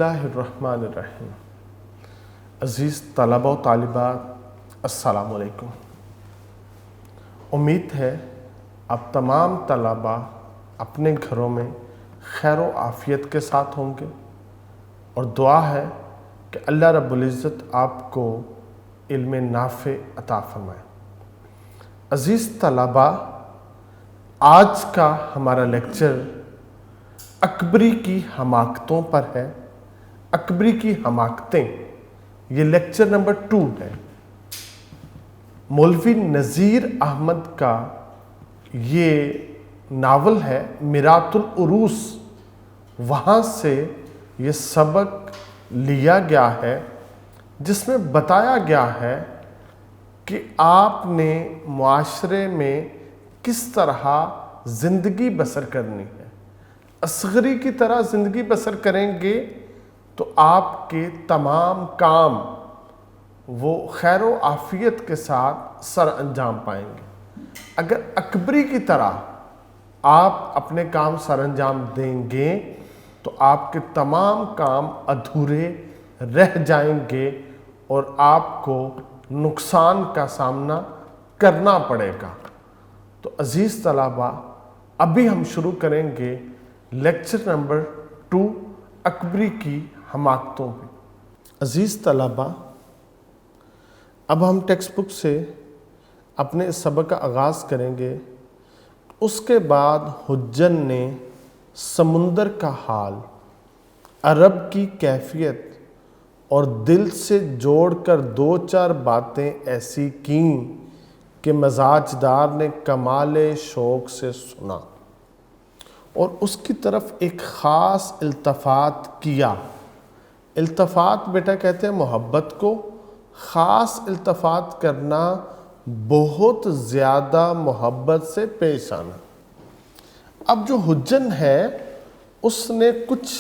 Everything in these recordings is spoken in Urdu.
اللہ الرحمن الرحیم۔ عزیز طلبہ و طالبات، السلام علیکم۔ امید ہے آپ تمام طلبہ اپنے گھروں میں خیر و عافیت کے ساتھ ہوں گے، اور دعا ہے کہ اللہ رب العزت آپ کو علم نافع عطا فرمائے۔ عزیز طلبہ، آج کا ہمارا لیکچر اکبری کی حماقتوں پر ہے۔ اکبری کی حماقتیں، یہ لیکچر نمبر 2 ہے۔ مولوی نذیر احمد کا یہ ناول ہے میرات العروس، وہاں سے یہ سبق لیا گیا ہے جس میں بتایا گیا ہے کہ آپ نے معاشرے میں کس طرح زندگی بسر کرنی ہے۔ اصغری کی طرح زندگی بسر کریں گے تو آپ کے تمام کام وہ خیر و عافیت کے ساتھ سر انجام پائیں گے۔ اگر اکبری کی طرح آپ اپنے کام سر انجام دیں گے تو آپ کے تمام کام ادھورے رہ جائیں گے اور آپ کو نقصان کا سامنا کرنا پڑے گا۔ تو عزیز طلبہ، ابھی ہم شروع کریں گے لیکچر نمبر 2، اکبری کی حماقتوں پہ۔ عزیز طلبہ، اب ہم ٹیکسٹ بک سے اپنے اس سبق کا آغاز کریں گے۔ اس کے بعد حجن نے سمندر کا حال، عرب کی کیفیت اور دل سے جوڑ کر 2-4 باتیں ایسی کیں کہ مزاج دار نے کمال شوق سے سنا اور اس کی طرف ایک خاص التفات کیا۔ التفات بیٹا کہتے ہیں محبت کو، خاص التفات کرنا بہت زیادہ محبت سے پیش آنا۔ اب جو حجن ہے اس نے کچھ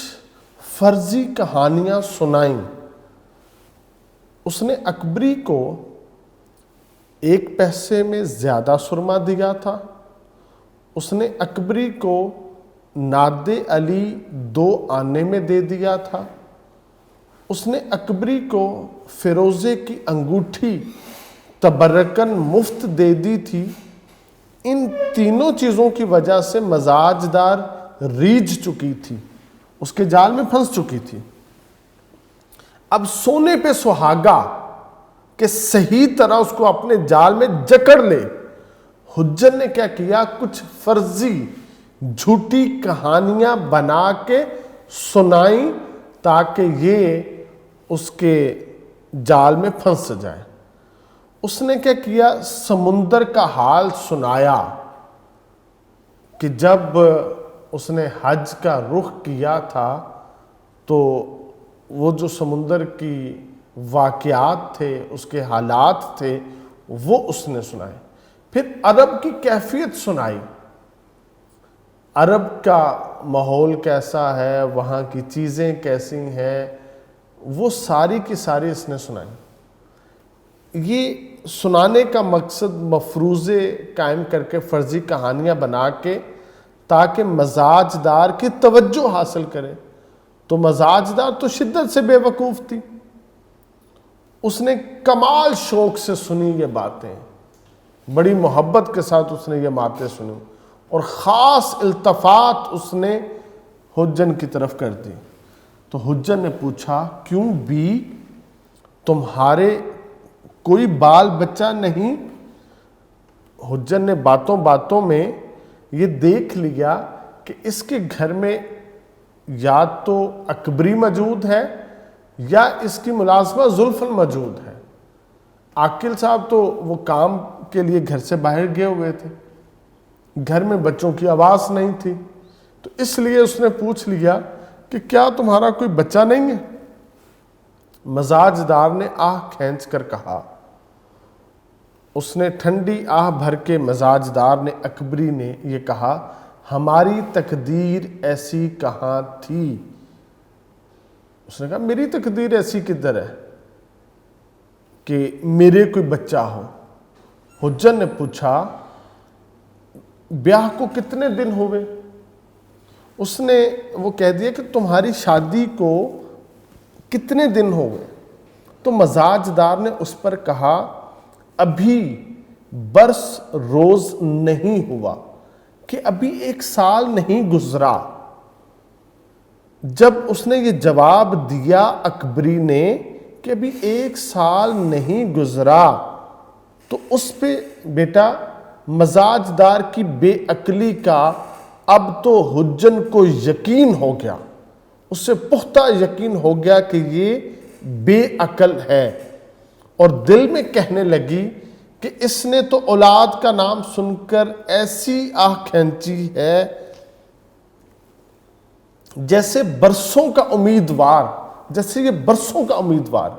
فرضی کہانیاں سنائیں۔ اس نے اکبری کو 1 پیسے میں زیادہ سرما دیا تھا۔ اس نے اکبری کو ناد علی 2 آنے میں دے دیا تھا۔ اس نے اکبری کو فیروزے کی انگوٹھی تبرکن مفت دے دی تھی۔ ان تینوں چیزوں کی وجہ سے مزاج دار ریجھ چکی تھی، اس کے جال میں پھنس چکی تھی۔ اب سونے پہ سہاگا کہ صحیح طرح اس کو اپنے جال میں جکڑ لے، حجن نے کیا کیا؟ کچھ فرضی جھوٹی کہانیاں بنا کے سنائیں تاکہ یہ اس کے جال میں پھنس جائے۔ اس نے کیا کیا؟ سمندر کا حال سنایا کہ جب اس نے حج کا رخ کیا تھا تو وہ جو سمندر کی واقعات تھے، اس کے حالات تھے، وہ اس نے سنائے۔ پھر عرب کی کیفیت سنائی، عرب کا ماحول کیسا ہے، وہاں کی چیزیں کیسی ہیں، وہ ساری کی ساری اس نے سنائی۔ یہ سنانے کا مقصد مفروضے قائم کر کے فرضی کہانیاں بنا کے تاکہ مزاج دار کی توجہ حاصل کرے۔ تو مزاج دار تو شدت سے بے وقوف تھی، اس نے کمال شوق سے سنی یہ باتیں، بڑی محبت کے ساتھ اس نے یہ باتیں سنی اور خاص التفات اس نے حجن کی طرف کر دی۔ تو حجن نے پوچھا، کیوں بھی تمہارے کوئی بال بچہ نہیں؟ حجن نے باتوں باتوں میں یہ دیکھ لیا کہ اس کے گھر میں یا تو اکبری موجود ہے یا اس کی ملازمہ زلفن موجود ہے۔ عاقل صاحب تو وہ کام کے لیے گھر سے باہر گئے ہوئے تھے، گھر میں بچوں کی آواز نہیں تھی، تو اس لیے اس نے پوچھ لیا کہ کیا تمہارا کوئی بچہ نہیں ہے؟ مزاج دار نے آہ کھینچ کر کہا۔ اس نے ٹھنڈی آہ بھر کے مزاج دار نے اکبری نے یہ کہا، ہماری تقدیر ایسی کہاں تھی؟ اس نے کہا، میری تقدیر ایسی کدھر ہے کہ میرے کوئی بچہ ہو؟ حجن نے پوچھا، بیاہ کو کتنے دن ہوئے؟ اس نے وہ کہہ دیا کہ تمہاری شادی کو کتنے دن ہو گئے؟ تو مزاج دار نے اس پر کہا ابھی برس روز نہیں ہوا، کہ ابھی 1 سال نہیں گزرا۔ جب اس نے یہ جواب دیا اکبری نے کہ ابھی 1 سال نہیں گزرا، تو اس پہ بیٹا مزاج دار کی بے عقلی کا اب تو حجن کو یقین ہو گیا، اس سے پختہ یقین ہو گیا کہ یہ بے عقل ہے، اور دل میں کہنے لگی کہ اس نے تو اولاد کا نام سن کر ایسی آہ کھینچی ہے جیسے برسوں کا امیدوار، جیسے یہ برسوں کا امیدوار،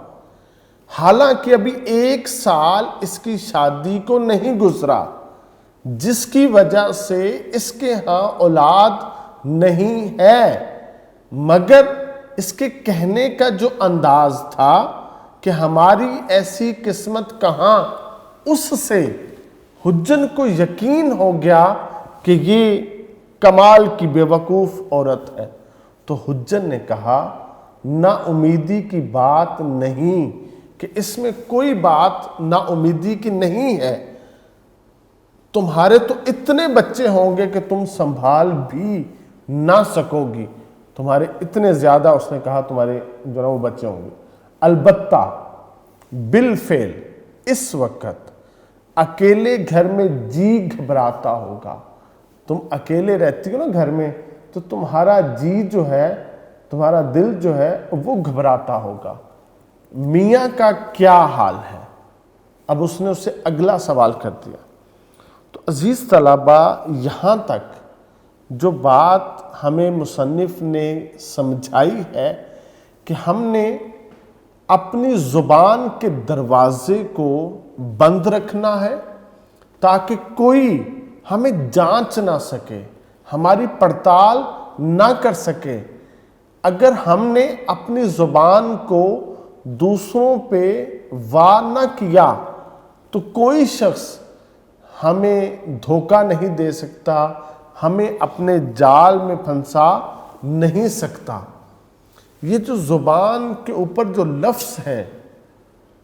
حالانکہ ابھی 1 سال اس کی شادی کو نہیں گزرا، جس کی وجہ سے اس کے ہاں اولاد نہیں ہے۔ مگر اس کے کہنے کا جو انداز تھا کہ ہماری ایسی قسمت کہاں، اس سے حجن کو یقین ہو گیا کہ یہ کمال کی بے وقوف عورت ہے۔ تو حجن نے کہا نا امیدی کی بات نہیں، کہ اس میں کوئی بات نا امیدی کی نہیں ہے، تمہارے تو اتنے بچے ہوں گے کہ تم سنبھال بھی نہ سکو گی، تمہارے اتنے زیادہ، اس نے کہا تمہارے جو نا وہ بچے ہوں گے، البتہ بالفعل اس وقت اکیلے گھر میں جی گھبراتا ہوگا، تم اکیلے رہتی ہو نا گھر میں، تو تمہارا جی جو ہے، تمہارا دل جو ہے وہ گھبراتا ہوگا، میاں کا کیا حال ہے؟ اب اس نے اسے اگلا سوال کر دیا۔ تو عزیز طلبہ، یہاں تک جو بات ہمیں مصنف نے سمجھائی ہے کہ ہم نے اپنی زبان کے دروازے کو بند رکھنا ہے تاکہ کوئی ہمیں جانچ نہ سکے، ہماری پڑتال نہ کر سکے۔ اگر ہم نے اپنی زبان کو دوسروں پہ وار نہ کیا تو کوئی شخص ہمیں دھوکہ نہیں دے سکتا، ہمیں اپنے جال میں پھنسا نہیں سکتا۔ یہ جو زبان کے اوپر جو لفظ ہیں،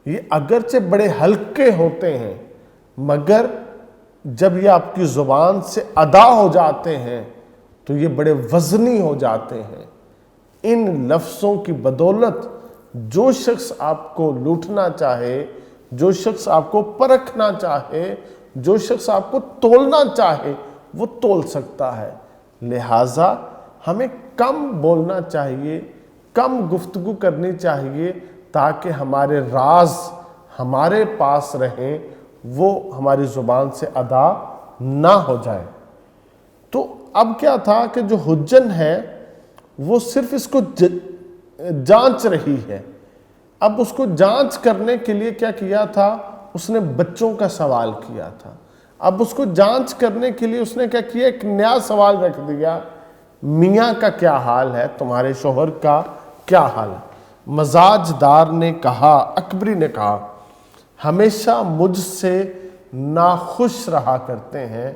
یہ اگرچہ بڑے ہلکے ہوتے ہیں، مگر جب یہ آپ کی زبان سے ادا ہو جاتے ہیں تو یہ بڑے وزنی ہو جاتے ہیں۔ ان لفظوں کی بدولت جو شخص آپ کو لوٹنا چاہے، جو شخص آپ کو پرکھنا چاہے، جو شخص آپ کو تولنا چاہے، وہ تول سکتا ہے۔ لہٰذا ہمیں کم بولنا چاہیے، کم گفتگو کرنی چاہیے، تاکہ ہمارے راز ہمارے پاس رہیں، وہ ہماری زبان سے ادا نہ ہو جائیں۔ تو اب کیا تھا کہ جو حجن ہے وہ صرف اس کو جانچ رہی ہے۔ اب اس کو جانچ کرنے کے لیے کیا کیا تھا؟ اس نے بچوں کا سوال کیا تھا۔ اب اس کو جانچ کرنے کے لیے اس نے کیا کیا؟ ایک نیا سوال رکھ دیا، میاں کا کیا حال ہے، تمہارے شوہر کا کیا حال ہے؟ مزاج دار نے کہا، اکبری نے کہا، ہمیشہ مجھ سے ناخوش رہا کرتے ہیں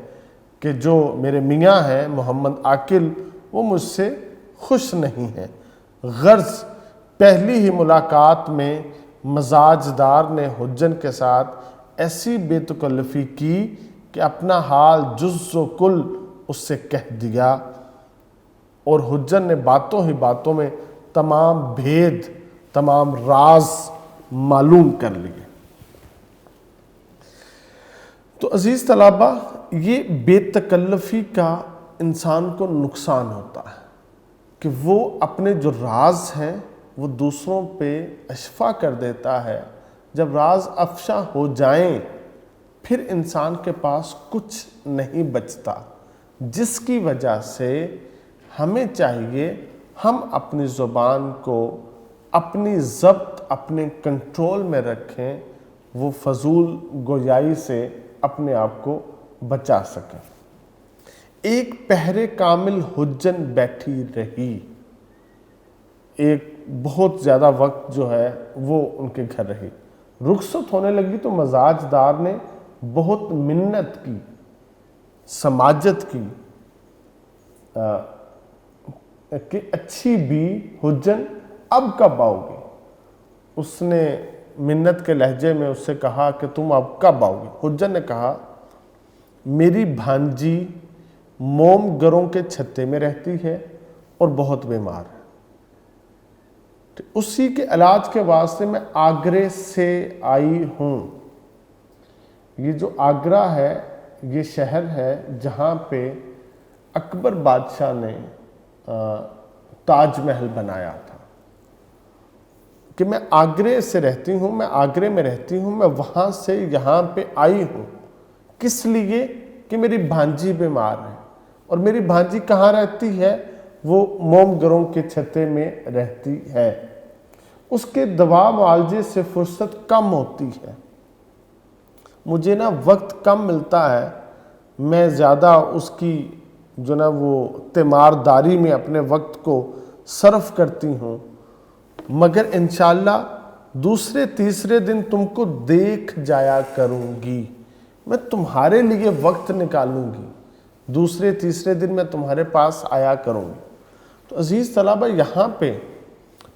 کہ جو میرے میاں ہیں محمد عاقل، وہ مجھ سے خوش نہیں ہیں۔ غرض پہلی ہی ملاقات میں مزاج دار نے حجن کے ساتھ ایسی بے تکلفی کی کہ اپنا حال جز و کل اس سے کہہ دیا، اور حجن نے باتوں ہی باتوں میں تمام بھید، تمام راز معلوم کر لیے۔ تو عزیز طلبہ، یہ بے تکلفی کا انسان کو نقصان ہوتا ہے کہ وہ اپنے جو راز ہیں وہ دوسروں پہ اشفا کر دیتا ہے۔ جب راز افشا ہو جائیں پھر انسان کے پاس کچھ نہیں بچتا، جس کی وجہ سے ہمیں چاہیے ہم اپنی زبان کو اپنی ضبط، اپنے کنٹرول میں رکھیں، وہ فضول گویائی سے اپنے آپ کو بچا سکیں۔ ایک پہرے کامل حجن بیٹھی رہی، ایک بہت زیادہ وقت جو ہے وہ ان کے گھر رہی۔ رخصت ہونے لگی تو مزاج دار نے بہت منت کی، سماجت کی کہ اچھی بھی حجن اب کب آؤ گی؟ اس نے منت کے لہجے میں اس سے کہا کہ تم اب کب آؤ گے؟ حجر نے کہا میری بھانجی موم گروں کے چھتے میں رہتی ہے اور بہت بیمار ہے، اسی کے علاج کے واسطے میں آگرے سے آئی ہوں۔ یہ جو آگرہ ہے یہ شہر ہے جہاں پہ اکبر بادشاہ نے تاج محل بنایا تھا، کہ میں آگرے سے رہتی ہوں، میں آگرے میں رہتی ہوں، میں وہاں سے یہاں پہ آئی ہوں۔ کس لیے؟ کہ میری بھانجی بیمار ہے، اور میری بھانجی کہاں رہتی ہے؟ وہ موم گروں کے چھتے میں رہتی ہے، اس کے دوا معالجے سے فرصت کم ہوتی ہے، مجھے نا وقت کم ملتا ہے، میں زیادہ اس کی جو نا وہ تیمارداری میں اپنے وقت کو صرف کرتی ہوں، مگر انشاءاللہ دوسرے تیسرے دن تم کو دیکھ جایا کروں گی، میں تمہارے لیے وقت نکالوں گی، دوسرے تیسرے دن میں تمہارے پاس آیا کروں گی۔ تو عزیز طلبہ، یہاں پہ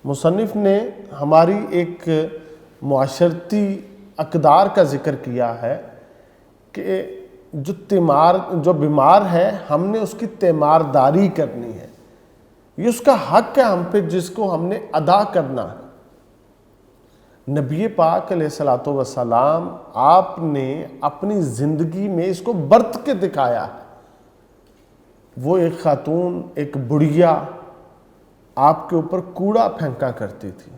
مصنف نے ہماری ایک معاشرتی اقدار کا ذکر کیا ہے کہ جو بیمار ہے ہم نے اس کی تیمارداری کرنی ہے، یہ اس کا حق ہے ہم پہ جس کو ہم نے ادا کرنا ہے۔ نبی پاک علیہ الصلوۃ والسلام آپ نے اپنی زندگی میں اس کو برت کے دکھایا ہے۔ وہ ایک خاتون، ایک بڑھیا آپ کے اوپر کوڑا پھینکا کرتی تھی،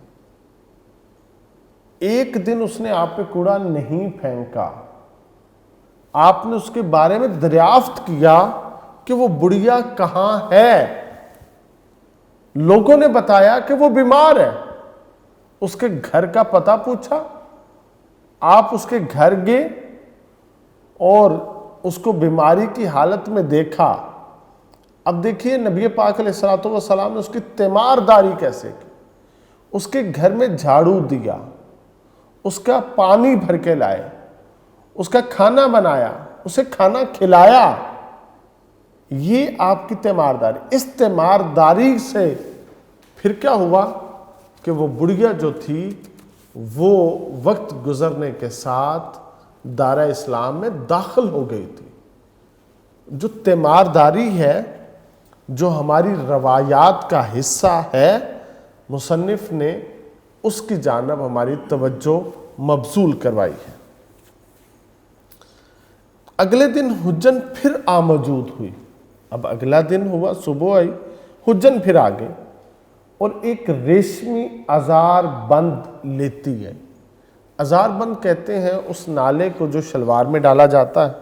ایک دن اس نے آپ پہ کوڑا نہیں پھینکا، آپ نے اس کے بارے میں دریافت کیا کہ وہ بڑھیا کہاں ہے، لوگوں نے بتایا کہ وہ بیمار ہے، اس کے گھر کا پتہ پوچھا، آپ اس کے گھر گئے اور اس کو بیماری کی حالت میں دیکھا۔ اب دیکھیے نبی پاک علیہ الصلوۃ والسلام نے اس کی تیمارداری کیسے کی، اس کے گھر میں جھاڑو دیا، اس کا پانی بھر کے لائے، اس کا کھانا بنایا، اسے کھانا کھلایا، یہ آپ کی تیمارداری۔ اس تیمارداری سے پھر کیا ہوا کہ وہ بڑھیا جو تھی وہ وقت گزرنے کے ساتھ دارہ اسلام میں داخل ہو گئی تھی۔ جو تیمارداری ہے، جو ہماری روایات کا حصہ ہے، مصنف نے اس کی جانب ہماری توجہ مبذول کروائی ہے۔ اگلے دن حجن پھر موجود ہوئی، اب اگلا دن ہوا، صبح آئی، حجن پھر آ گئے اور ایک ریشمی ازار بند لیتی ہے۔ ازار بند کہتے ہیں اس نالے کو جو شلوار میں ڈالا جاتا ہے،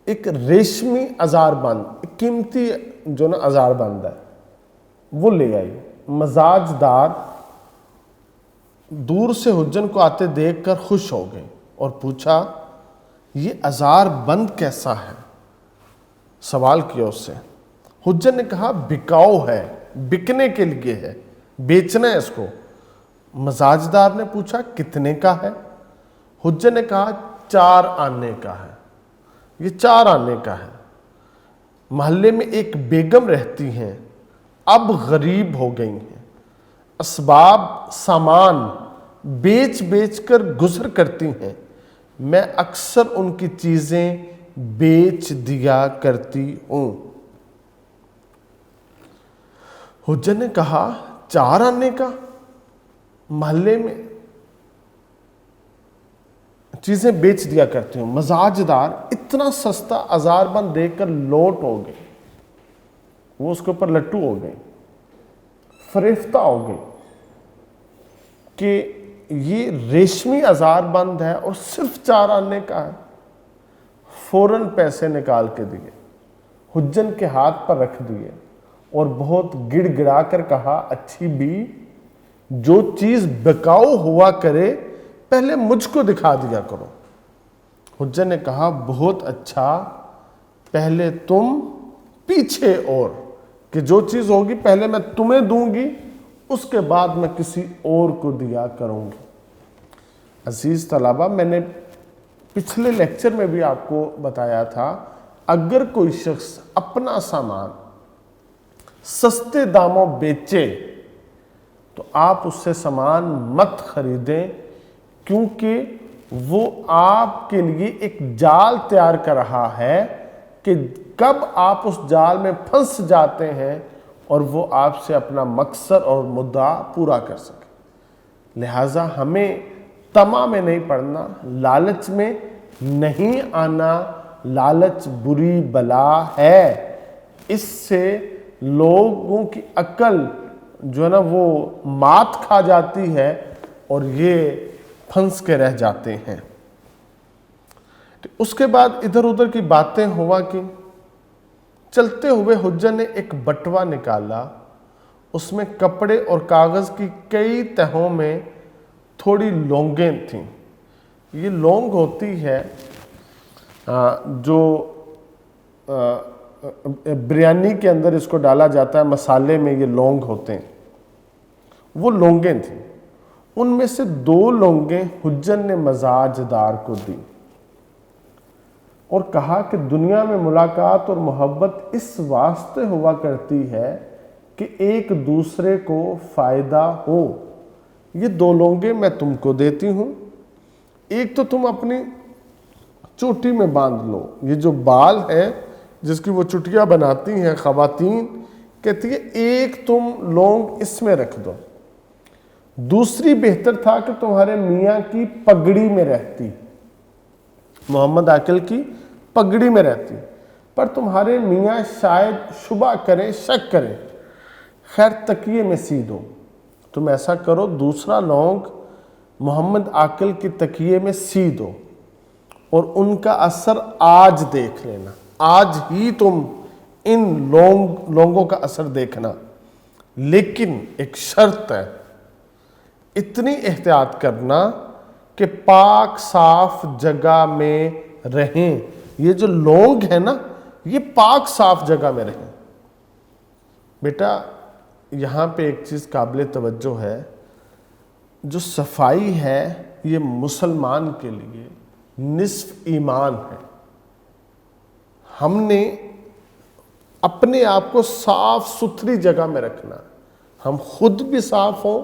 ایک ریشمی ازار بند، ایک قیمتی جو نا ازار بند ہے، وہ لے آئی۔ مزاج دار دور سے حجن کو آتے دیکھ کر خوش ہو گئے اور پوچھا یہ ازار بند کیسا ہے؟ سوال کیا اس سے۔ حجن نے کہا بکاؤ ہے، بکنے کے لیے ہے، بیچنا ہے اس کو۔ مزاج دار نے پوچھا کتنے کا ہے؟ حجن نے کہا 4 آنے کا ہے، یہ 4 آنے کا ہے۔ محلے میں ایک بیگم رہتی ہیں، اب غریب ہو گئی ہیں، اسباب سامان بیچ بیچ کر گزر کرتی ہیں، میں اکثر ان کی چیزیں بیچ دیا کرتی ہوں۔ حجن نے کہا 4 آنے کا، محلے میں چیزیں بیچ دیا کرتی ہوں۔ مزاج دار اتنا سستا ازار بند دیکھ کر لوٹ ہو گئے، وہ اس کے اوپر لٹو ہو گئے، فریفتہ ہو گئے کہ یہ ریشمی ازار بند ہے اور صرف 4 آنے کا ہے۔ فوراً پیسے نکال کے دیے، حجن کے ہاتھ پر رکھ دیے اور بہت گڑ گڑا کر کہا اچھی بھی، جو چیز بکاؤ ہوا کرے پہلے مجھ کو دکھا دیا کرو۔ حجن نے کہا بہت اچھا، پہلے تم پیچھے، اور کہ جو چیز ہوگی پہلے میں تمہیں دوں گی، اس کے بعد میں کسی اور کو دیا کروں گی۔ عزیز طلبہ، میں نے پچھلے لیکچر میں بھی آپ کو بتایا تھا، اگر کوئی شخص اپنا سامان سستے داموں بیچے تو آپ اس سے سامان مت خریدیں، کیونکہ وہ آپ کے لیے ایک جال تیار کر رہا ہے کہ کب آپ اس جال میں پھنس جاتے ہیں اور وہ آپ سے اپنا مقصد اور مدعا پورا کر سکے۔ لہٰذا ہمیں طمع میں نہیں پڑنا، لالچ میں نہیں آنا۔ لالچ بری بلا ہے، اس سے لوگوں کی عقل جو ہے نا وہ مات کھا جاتی ہے اور یہ پھنس کے رہ جاتے ہیں۔ اس کے بعد ادھر ادھر کی باتیں ہوا کہ چلتے ہوئے حجر نے ایک بٹوا نکالا، اس میں کپڑے اور کاغذ کی کئی تہوں میں تھوڑی لونگیں تھیں۔ یہ لونگ ہوتی ہے جو بریانی کے اندر اس کو ڈالا جاتا ہے، مسالے میں یہ لونگ ہوتے ہیں، وہ لونگیں تھیں۔ ان میں سے 2 لونگیں حجر نے مزاج دار کو دی اور کہا کہ دنیا میں ملاقات اور محبت اس واسطے ہوا کرتی ہے کہ ایک دوسرے کو فائدہ ہو۔ یہ 2 لونگیں میں تم کو دیتی ہوں، ایک تو تم اپنی چوٹی میں باندھ لو، یہ جو بال ہے جس کی وہ چٹیاں بناتی ہیں خواتین، کہتی ہے ایک تم لونگ اس میں رکھ دو، دوسری بہتر تھا کہ تمہارے میاں کی پگڑی میں رہتی، محمد عاقل کی پگڑی میں رہتی، پر تمہارے میاں شاید شبہ کریں، شک کریں، خیر تکیے میں سی دو۔ تم ایسا کرو، دوسرا لونگ محمد عاقل کی تکیے میں سی دو اور ان کا اثر آج دیکھ لینا، آج ہی تم ان لونگوں کا اثر دیکھنا، لیکن ایک شرط ہے، اتنی احتیاط کرنا کہ پاک صاف جگہ میں رہیں۔ یہ جو لونگ ہے نا یہ پاک صاف جگہ میں رہیں۔ بیٹا یہاں پہ ایک چیز قابل توجہ ہے، جو صفائی ہے یہ مسلمان کے لیے نصف ایمان ہے۔ ہم نے اپنے آپ کو صاف ستھری جگہ میں رکھنا، ہم خود بھی صاف ہوں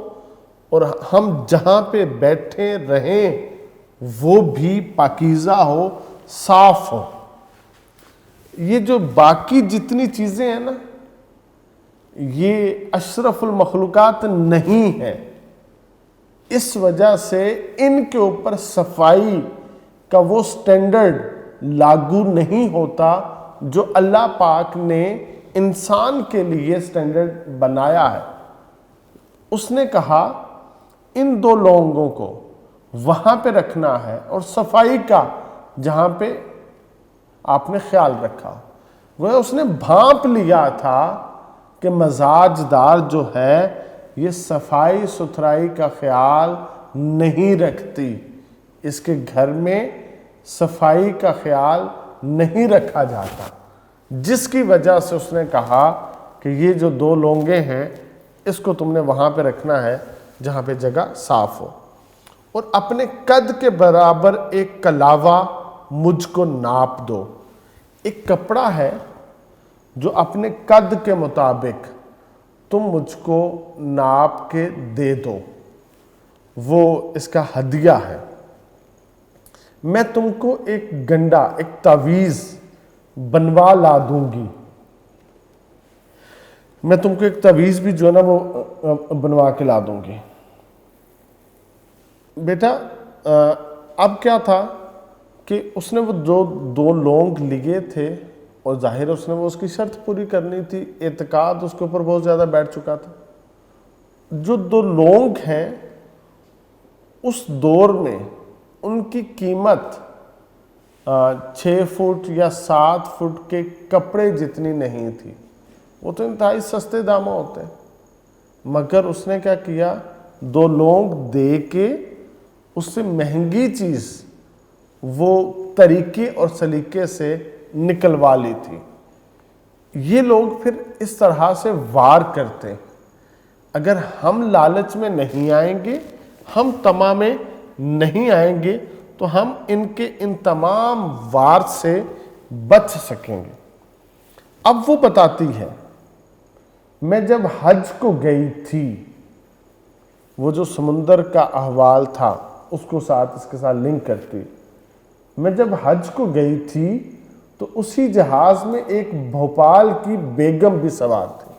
اور ہم جہاں پہ بیٹھے رہیں وہ بھی پاکیزہ ہو، صاف ہو۔ یہ جو باقی جتنی چیزیں ہیں نا یہ اشرف المخلوقات نہیں ہے، اس وجہ سے ان کے اوپر صفائی کا وہ سٹینڈرڈ لاگو نہیں ہوتا جو اللہ پاک نے انسان کے لیے سٹینڈرڈ بنایا ہے۔ اس نے کہا ان 2 لونگوں کو وہاں پہ رکھنا ہے اور صفائی کا جہاں پہ آپ نے خیال رکھا، وہ اس نے بھانپ لیا تھا کہ مزاج دار جو ہے یہ صفائی ستھرائی کا خیال نہیں رکھتی، اس کے گھر میں صفائی کا خیال نہیں رکھا جاتا، جس کی وجہ سے اس نے کہا کہ یہ جو 2 لونگیں ہیں اس کو تم نے وہاں پہ رکھنا ہے جہاں پہ جگہ صاف ہو، اور اپنے قد کے برابر ایک کلاوہ مجھ کو ناپ دو۔ ایک کپڑا ہے جو اپنے قد کے مطابق تم مجھ کو ناپ کے دے دو، وہ اس کا ہدیہ ہے۔ میں تم کو ایک گنڈا، ایک تعویذ بنوا لا دوں گی، میں تم کو ایک تعویذ بھی جو ہے نا وہ بنوا کے لا دوں گی۔ بیٹا اب کیا تھا کہ اس نے وہ جو 2 لونگ لیے تھے اور ظاہر اس نے وہ اس کی شرط پوری کرنی تھی، اعتقاد اس کے اوپر بہت زیادہ بیٹھ چکا تھا۔ جو 2 لونگ ہیں اس دور میں ان کی قیمت 6 فٹ یا 7 فٹ کے کپڑے جتنی نہیں تھی، وہ تو انتہائی سستے داموں ہوتے ہیں، مگر اس نے کیا کیا، 2 لونگ دے کے اس سے مہنگی چیز وہ طریقے اور سلیقے سے نکلوا لی تھی۔ یہ لوگ پھر اس طرح سے وار کرتے ہیں۔ اگر ہم لالچ میں نہیں آئیں گے، ہم طمع میں نہیں آئیں گے تو ہم ان کے ان تمام وار سے بچ سکیں گے۔ اب وہ بتاتی ہے میں جب حج کو گئی تھی وہ جو سمندر کا احوال تھا اس کو اس کے ساتھ لنک کرتی. میں جب حج کو گئی تھی تو اسی جہاز میں ایک بھوپال کی بیگم بھی سوار تھی.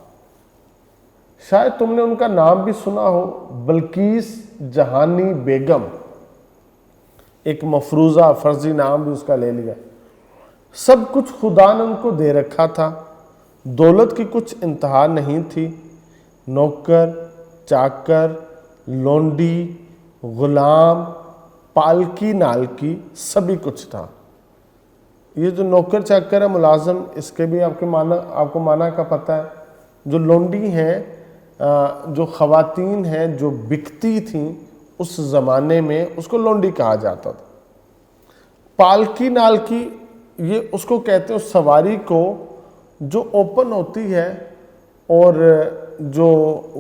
شاید تم نے ان کا نام بھی سنا ہو, بلقیس جہانی بیگم. ایک مفروضہ فرضی نام بھی اس کا لے لیا. سب کچھ خدا نے ان کو دے رکھا تھا. دولت کی کچھ انتہا نہیں تھی. نوکر, چاکر, لونڈی, غلام, پالکی نالکی سبھی کچھ تھا. یہ جو نوکر چاکر ہے ملازم, اس کے بھی آپ کو معنی کا پتہ ہے. جو لونڈی ہیں, جو خواتین ہیں جو بکتی تھیں اس زمانے میں, اس کو لونڈی کہا جاتا تھا. پالکی نالکی یہ اس کو کہتے ہیں, اس سواری کو جو اوپن ہوتی ہے, اور جو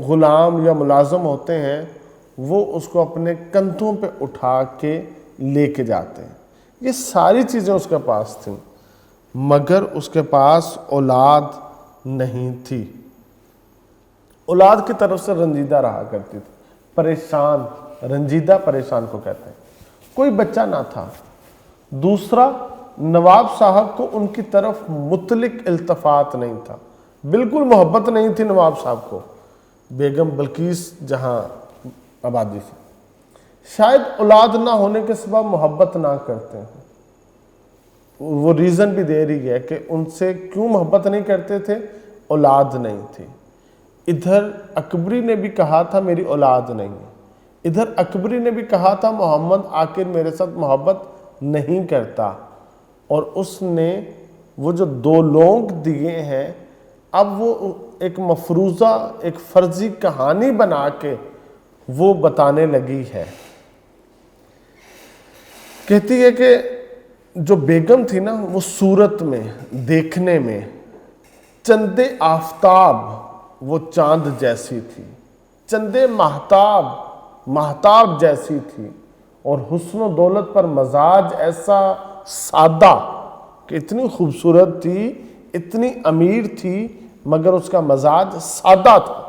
غلام یا ملازم ہوتے ہیں وہ اس کو اپنے کندھوں پہ اٹھا کے لے کے جاتے ہیں. یہ ساری چیزیں اس کے پاس تھیں, مگر اس کے پاس اولاد نہیں تھی. اولاد کی طرف سے رنجیدہ رہا کرتی تھی, پریشان. رنجیدہ پریشان کو کہتے ہیں. کوئی بچہ نہ تھا. دوسرا, نواب صاحب کو ان کی طرف مطلق التفات نہیں تھا, بالکل محبت نہیں تھی نواب صاحب کو. بیگم بلقیس جہاں آبادی سے شاید اولاد نہ ہونے کے سبب محبت نہ کرتے ہیں. وہ ریزن بھی دے رہی ہے کہ ان سے کیوں محبت نہیں کرتے تھے, اولاد نہیں تھی. ادھر اکبری نے بھی کہا تھا میری اولاد نہیں ہے, ادھر اکبری نے بھی کہا تھا محمد آخر میرے ساتھ محبت نہیں کرتا, اور اس نے وہ جو 2 لونگ دیے ہیں اب وہ ایک مفروضہ, ایک فرضی کہانی بنا کے وہ بتانے لگی ہے. کہتی ہے کہ جو بیگم تھی نا وہ صورت میں, دیکھنے میں چند آفتاب وہ چاند جیسی تھی, چند مہتاب مہتاب جیسی تھی, اور حسن و دولت پر مزاج ایسا سادہ کہ اتنی خوبصورت تھی, اتنی امیر تھی, مگر اس کا مزاج سادہ تھا.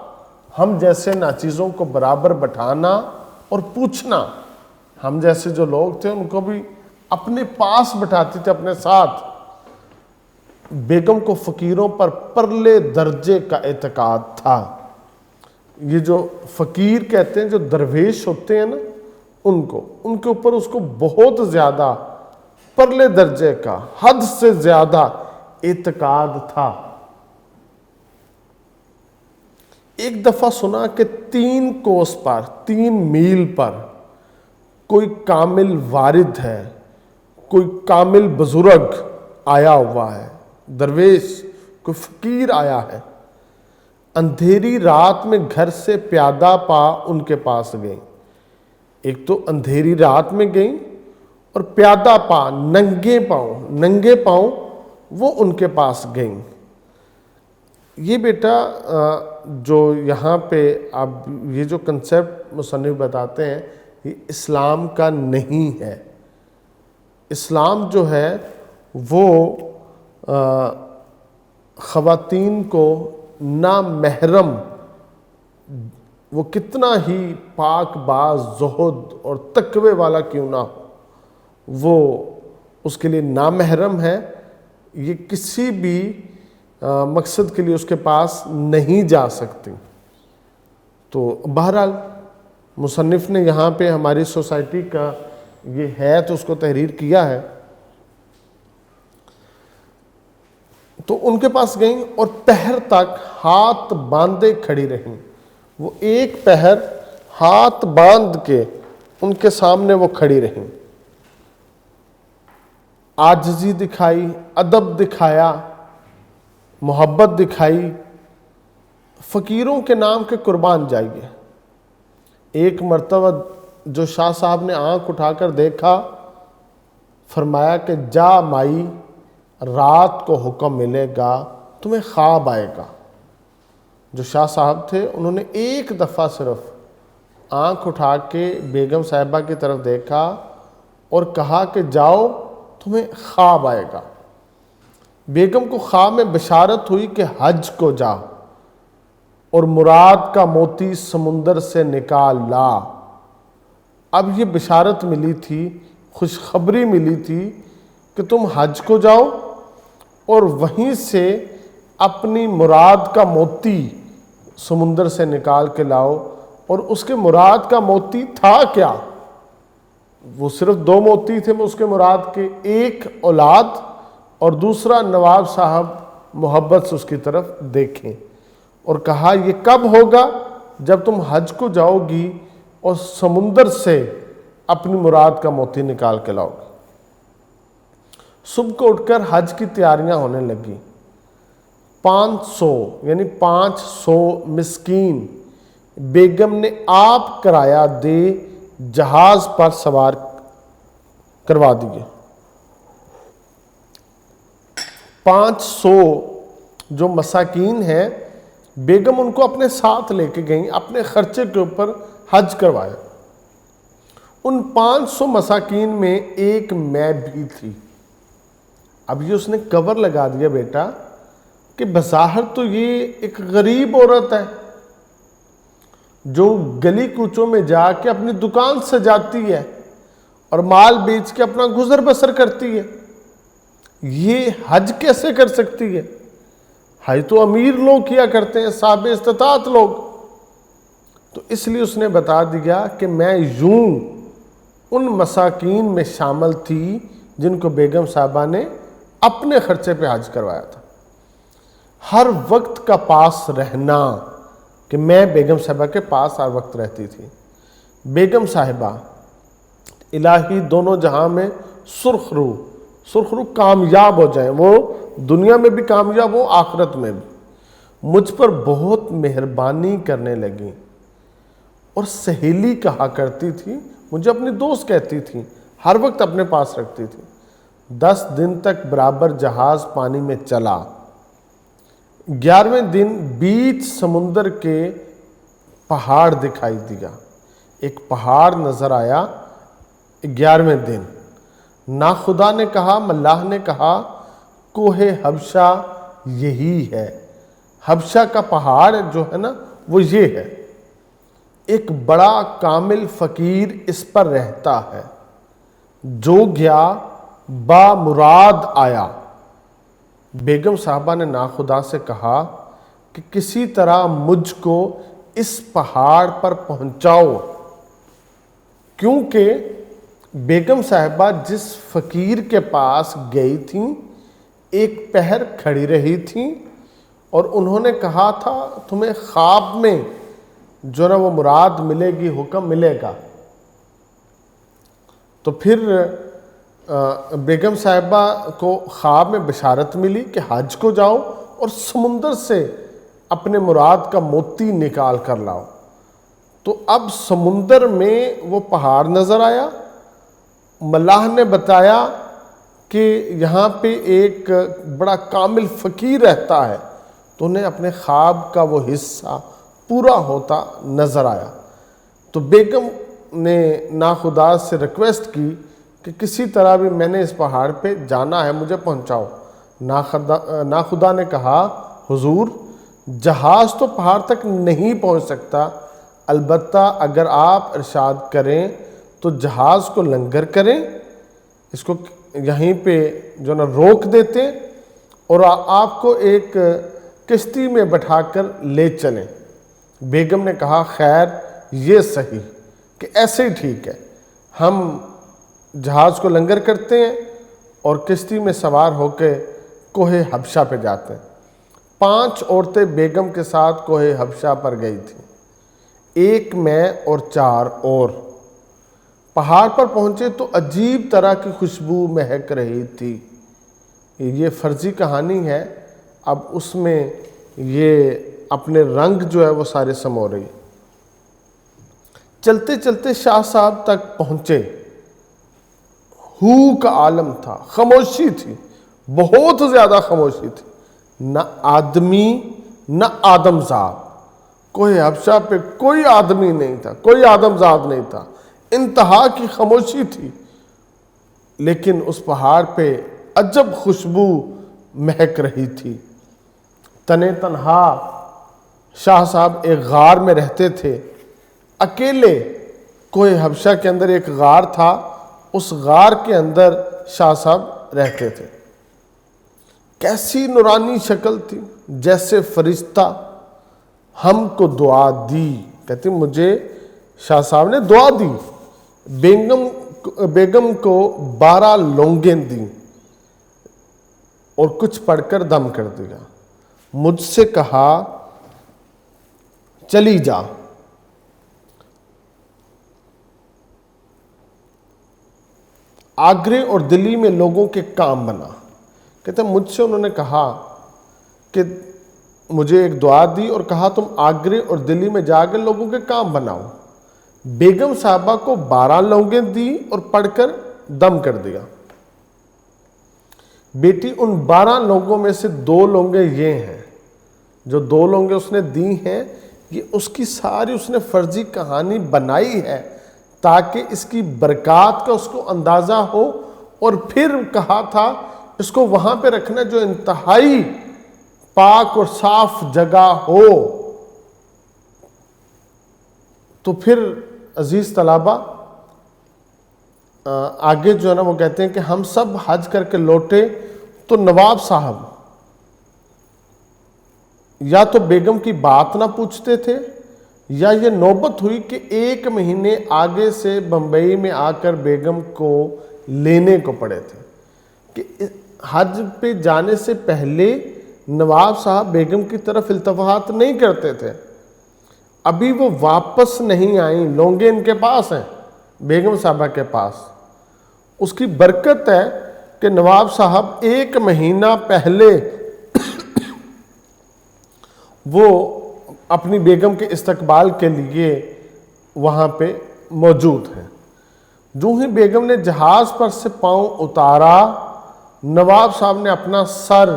ہم جیسے ناچیزوں کو برابر بٹھانا اور پوچھنا, ہم جیسے جو لوگ تھے ان کو بھی اپنے پاس بٹھاتی تھے اپنے ساتھ. بیگم کو فقیروں پر پرلے درجے کا اعتقاد تھا. یہ جو فقیر کہتے ہیں, جو درویش ہوتے ہیں نا, ان کے اوپر اس کو بہت زیادہ پرلے درجے کا, حد سے زیادہ اعتقاد تھا. ایک دفعہ سنا کہ 3 کوس پر, 3 میل پر کوئی کامل وارد ہے, کوئی کامل بزرگ آیا ہوا ہے, درویش کوئی فقیر آیا ہے. اندھیری رات میں گھر سے پیادہ پا ان کے پاس گئیں. ایک تو اندھیری رات میں گئیں اور پیادہ پا, ننگے پاؤں وہ ان کے پاس گئیں. یہ بیٹا جو یہاں پہ اب یہ جو کنسیپٹ مصنف بتاتے ہیں یہ اسلام کا نہیں ہے. اسلام جو ہے وہ خواتین کو نامحرم, وہ کتنا ہی پاک باز, زہد اور تقوی والا کیوں نہ ہو, وہ اس کے لیے نامحرم ہے. یہ کسی بھی مقصد کے لیے اس کے پاس نہیں جا سکتی. تو بہرحال مصنف نے یہاں پہ ہماری سوسائٹی کا یہ ہے تو اس کو تحریر کیا ہے. تو ان کے پاس گئیں اور پہر تک ہاتھ باندھے کھڑی رہیں. وہ ایک پہر ہاتھ باندھ کے ان کے سامنے وہ کھڑی رہیں. عاجزی دکھائی, ادب دکھایا, محبت دکھائی. فقیروں کے نام کے قربان جائیے. ایک مرتبہ جو شاہ صاحب نے آنکھ اٹھا کر دیکھا, فرمایا کہ جا مائی, رات کو حکم ملے گا, تمہیں خواب آئے گا. جو شاہ صاحب تھے انہوں نے ایک دفعہ صرف آنکھ اٹھا کے بیگم صاحبہ کی طرف دیکھا اور کہا کہ جاؤ تمہیں خواب آئے گا. بیگم کو خواب میں بشارت ہوئی کہ حج کو جا. اور مراد کا موتی سمندر سے نکال لا۔ اب یہ بشارت ملی تھی، خوشخبری ملی تھی کہ تم حج کو جاؤ اور وہیں سے اپنی مراد کا موتی سمندر سے نکال کے لاؤ۔ اور اس کے مراد کا موتی تھا کیا؟ وہ صرف 2 موتی تھے اس کے مراد کے، ایک اولاد اور دوسرا نواب صاحب محبت سے اس کی طرف دیکھیں۔ اور کہا یہ کب ہوگا؟ جب تم حج کو جاؤ گی اور سمندر سے اپنی مراد کا موتی نکال کے لاؤ گی۔ صبح کو اٹھ کر حج کی تیاریاں ہونے لگی۔ 500 مسکین بیگم نے آپ کرایہ دے جہاز پر سوار کروا دیے۔ 500 جو مساکین ہیں بیگم ان کو اپنے ساتھ لے کے گئیں، اپنے خرچے کے اوپر حج کروایا۔ ان 500 مساکین میں ایک میں بھی تھی۔ اب یہ اس نے کور لگا دیا بیٹا کہ بظاہر تو یہ ایک غریب عورت ہے جو گلی کوچوں میں جا کے اپنی دکان سجاتی ہے اور مال بیچ کے اپنا گزر بسر کرتی ہے، یہ حج کیسے کر سکتی ہے؟ حج تو امیر لوگ کیا کرتے ہیں، صاحب استطاعت لوگ۔ تو اس لیے اس نے بتا دیا کہ میں یوں ان مساکین میں شامل تھی جن کو بیگم صاحبہ نے اپنے خرچے پہ حج کروایا تھا۔ ہر وقت کا پاس رہنا، کہ میں بیگم صاحبہ کے پاس ہر وقت رہتی تھی۔ بیگم صاحبہ الہی دونوں جہاں میں سرخ روح کامیاب ہو جائیں، وہ دنیا میں بھی کامیاب ہو، آخرت میں بھی، مجھ پر بہت مہربانی کرنے لگیں۔ اور سہیلی کہا کرتی تھی، مجھے اپنی دوست کہتی تھی، ہر وقت اپنے پاس رکھتی تھی۔ 10 دن تک برابر جہاز پانی میں چلا۔ 11ویں دن بیچ سمندر کے پہاڑ دکھائی دیا، ایک پہاڑ نظر آیا 11ویں دن۔ ناخدا نے کہا، ملاح نے کہا، کوہ حبشہ یہی ہے، حبشہ کا پہاڑ جو ہے نا وہ یہ ہے، ایک بڑا کامل فقیر اس پر رہتا ہے، جو گیا با مراد آیا۔ بیگم صاحبہ نے ناخدا سے کہا کہ کسی طرح مجھ کو اس پہاڑ پر پہنچاؤ، کیونکہ بیگم صاحبہ جس فقیر کے پاس گئی تھیں ایک پہر کھڑی رہی تھیں اور انہوں نے کہا تھا تمہیں خواب میں جو نا وہ مراد ملے گی، حکم ملے گا۔ تو پھر بیگم صاحبہ کو خواب میں بشارت ملی کہ حج کو جاؤ اور سمندر سے اپنے مراد کا موتی نکال کر لاؤ۔ تو اب سمندر میں وہ پہاڑ نظر آیا۔ ملاح نے بتایا کہ یہاں پہ ایک بڑا کامل فقیر رہتا ہے، تو انہیں اپنے خواب کا وہ حصہ پورا ہوتا نظر آیا۔ تو بیگم نے ناخدا سے ریکویسٹ کی کہ کسی طرح بھی میں نے اس پہاڑ پہ جانا ہے، مجھے پہنچاؤ۔ ناخدا نے کہا، حضور جہاز تو پہاڑ تک نہیں پہنچ سکتا، البتہ اگر آپ ارشاد کریں تو جہاز کو لنگر کریں، اس کو یہیں پہ جو نا روک دیتے اور آپ کو ایک کشتی میں بٹھا کر لے چلیں۔ بیگم نے کہا، خیر یہ صحیح کہ ایسے ہی ٹھیک ہے، ہم جہاز کو لنگر کرتے ہیں اور کشتی میں سوار ہو کے کوہ حبشہ پہ جاتے ہیں۔ 5 عورتیں بیگم کے ساتھ کوہ حبشہ پر گئی تھیں، ایک میں اور 4 اور۔ پہاڑ پر پہنچے تو عجیب طرح کی خوشبو مہک رہی تھی۔ یہ فرضی کہانی ہے، اب اس میں یہ اپنے رنگ جو ہے وہ سارے سمو رہی۔ چلتے چلتے شاہ صاحب تک پہنچے۔ ہو کا عالم تھا، خاموشی تھی، بہت زیادہ خاموشی تھی، نہ آدمی نہ آدمزاد۔ کوہ حبشہ پہ کوئی آدمی نہیں تھا، کوئی آدمزاد نہیں تھا، انتہا کی خاموشی تھی۔ لیکن اس پہاڑ پہ عجب خوشبو مہک رہی تھی۔ تنہا شاہ صاحب ایک غار میں رہتے تھے، اکیلے کوہ حبشہ کے اندر ایک غار تھا، اس غار کے اندر شاہ صاحب رہتے تھے۔ کیسی نورانی شکل تھی، جیسے فرشتہ ہم کو دعا دی۔ کہتے مجھے شاہ صاحب نے دعا دی، بیگم کو 12 لونگیں دیں اور کچھ پڑھ کر دم کر دیا۔ مجھ سے کہا چلی جا۔ آگرے اور دلی میں لوگوں کے کام بنا۔ کہتے ہیں مجھ سے انہوں نے کہا کہ مجھے ایک دعا دی اور کہا تم آگرے اور دلی میں جا کے لوگوں کے کام بناؤ۔ بیگم صاحبہ کو 12 لونگیں دی اور پڑھ کر دم کر دیا۔ بیٹی ان 12 لونگوں میں سے 2 لونگیں یہ ہیں، جو 2 لونگیں اس نے دی ہیں، یہ اس کی ساری اس نے فرضی کہانی بنائی ہے تاکہ اس کی برکات کا اس کو اندازہ ہو، اور پھر کہا تھا اس کو وہاں پہ رکھنا جو انتہائی پاک اور صاف جگہ ہو۔ تو پھر عزیز طلبہ آگے جو ہے نا وہ کہتے ہیں کہ ہم سب حج کر کے لوٹے تو نواب صاحب یا تو بیگم کی بات نہ پوچھتے تھے، یا یہ نوبت ہوئی کہ 1 مہینے آگے سے بمبئی میں آ کر بیگم کو لینے کو پڑے تھے، کہ حج پہ جانے سے پہلے نواب صاحب بیگم کی طرف التفات نہیں کرتے تھے۔ ابھی وہ واپس نہیں آئیں، لونگیں ان کے پاس ہیں، بیگم صاحبہ کے پاس۔ اس کی برکت ہے کہ نواب صاحب 1 مہینہ پہلے وہ اپنی بیگم کے استقبال کے لیے وہاں پہ موجود ہیں۔ جو ہی بیگم نے جہاز پر سے پاؤں اتارا، نواب صاحب نے اپنا سر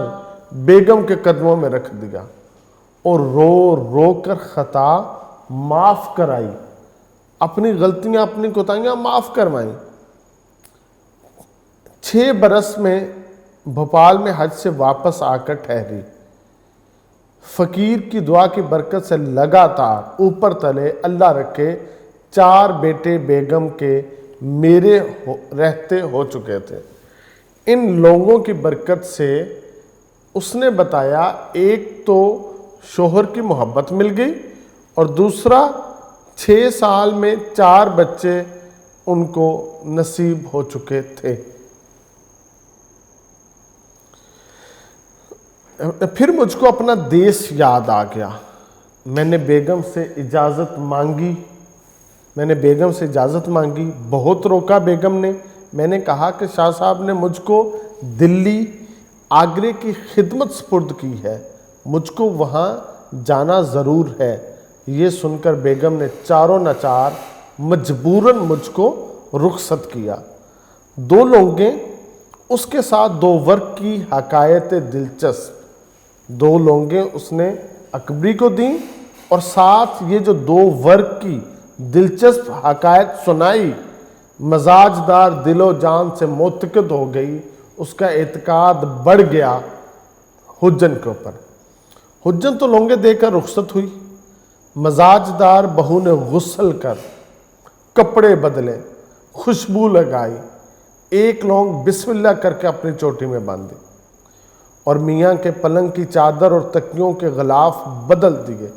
بیگم کے قدموں میں رکھ دیا اور رو رو کر خطا معاف کرائی، اپنی غلطیاں اپنی کوتاہیاں معاف کروائیں۔ 6 برس میں بھوپال میں حج سے واپس آ کر ٹھہری۔ فقیر کی دعا کی برکت سے لگاتار اوپر تلے اللہ رکھے 4 بیٹے بیگم کے میرے رہتے ہو چکے تھے۔ ان لوگوں کی برکت سے اس نے بتایا، ایک تو شوہر کی محبت مل گئی، اور دوسرا 6 سال میں 4 بچے ان کو نصیب ہو چکے تھے۔ پھر مجھ کو اپنا دیس یاد آ گیا۔ میں نے بیگم سے اجازت مانگی، بہت روکا بیگم نے۔ میں نے کہا کہ شاہ صاحب نے مجھ کو دلی آگرے کی خدمت سپرد کی ہے، مجھ کو وہاں جانا ضرور ہے۔ یہ سن کر بیگم نے چاروں ناچار مجبوراً مجھ کو رخصت کیا۔ 2 لونگیں اس کے ساتھ 2 ورق کی حکایت دلچسپ، 2 لونگیں اس نے اکبری کو دیں اور ساتھ یہ جو 2 ورق کی دلچسپ حکایت سنائی، مزاج دار دل و جان سے معتقد ہو گئی، اس کا اعتقاد بڑھ گیا حجن کے اوپر۔ حجن تو لونگے دے کر رخصت ہوئی، مزاج دار بہو نے غسل کر کپڑے بدلے، خوشبو لگائی، 1 لونگ بسم اللہ کر کے اپنی چوٹی میں باندھی، اور میاں کے پلنگ کی چادر اور تکیوں کے غلاف بدل دیے،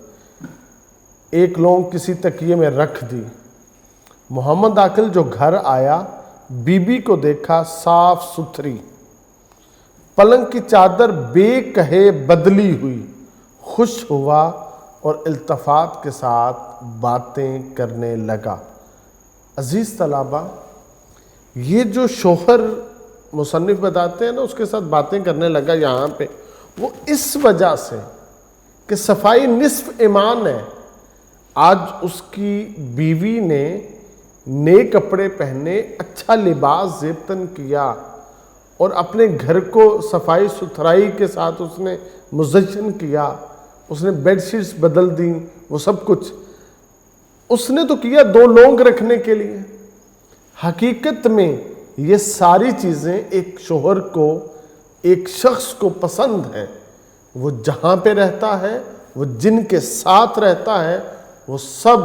1 لونگ کسی تکیے میں رکھ دی۔ محمد عاقل جو گھر آیا، بی بی کو دیکھا صاف ستھری، پلنگ کی چادر بے کہے بدلی ہوئی، خوش ہوا اور التفات کے ساتھ باتیں کرنے لگا۔ عزیز طلبہ، یہ جو شوہر مصنف بتاتے ہیں نا اس کے ساتھ باتیں کرنے لگا یہاں پہ، وہ اس وجہ سے کہ صفائی نصف ایمان ہے۔ آج اس کی بیوی نے نئے کپڑے پہنے، اچھا لباس زیبتن کیا، اور اپنے گھر کو صفائی ستھرائی کے ساتھ اس نے مزین کیا، اس نے بیڈ شیٹس بدل دیں، وہ سب کچھ اس نے تو کیا 2 لونگ رکھنے کے لیے۔ حقیقت میں یہ ساری چیزیں ایک شوہر کو، ایک شخص کو پسند ہے، وہ جہاں پہ رہتا ہے وہ جن کے ساتھ رہتا ہے وہ سب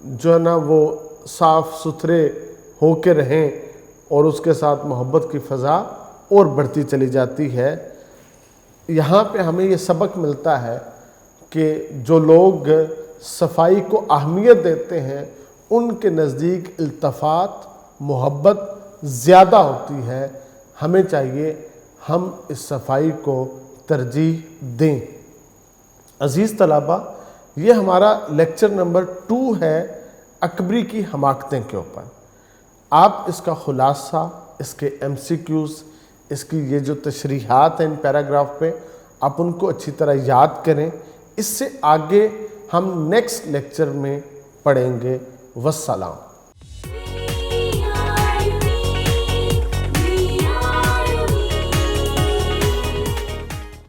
جو ہے نا وہ صاف ستھرے ہو کے رہیں اور اس کے ساتھ محبت کی فضا اور بڑھتی چلی جاتی ہے۔ یہاں پہ ہمیں یہ سبق ملتا ہے کہ جو لوگ صفائی کو اہمیت دیتے ہیں ان کے نزدیک التفات، محبت زیادہ ہوتی ہے۔ ہمیں چاہیے ہم اس صفائی کو ترجیح دیں۔ عزیز طلبہ، یہ ہمارا لیکچر نمبر 2 ہے اکبری کی حماقتیں کے اوپر۔ آپ اس کا خلاصہ، اس کے MCQs، اس کی یہ جو تشریحات ہیں ان پیراگراف پہ، آپ ان کو اچھی طرح یاد کریں۔ اس سے آگے ہم نیکسٹ لیکچر میں پڑھیں گے۔ والسلام۔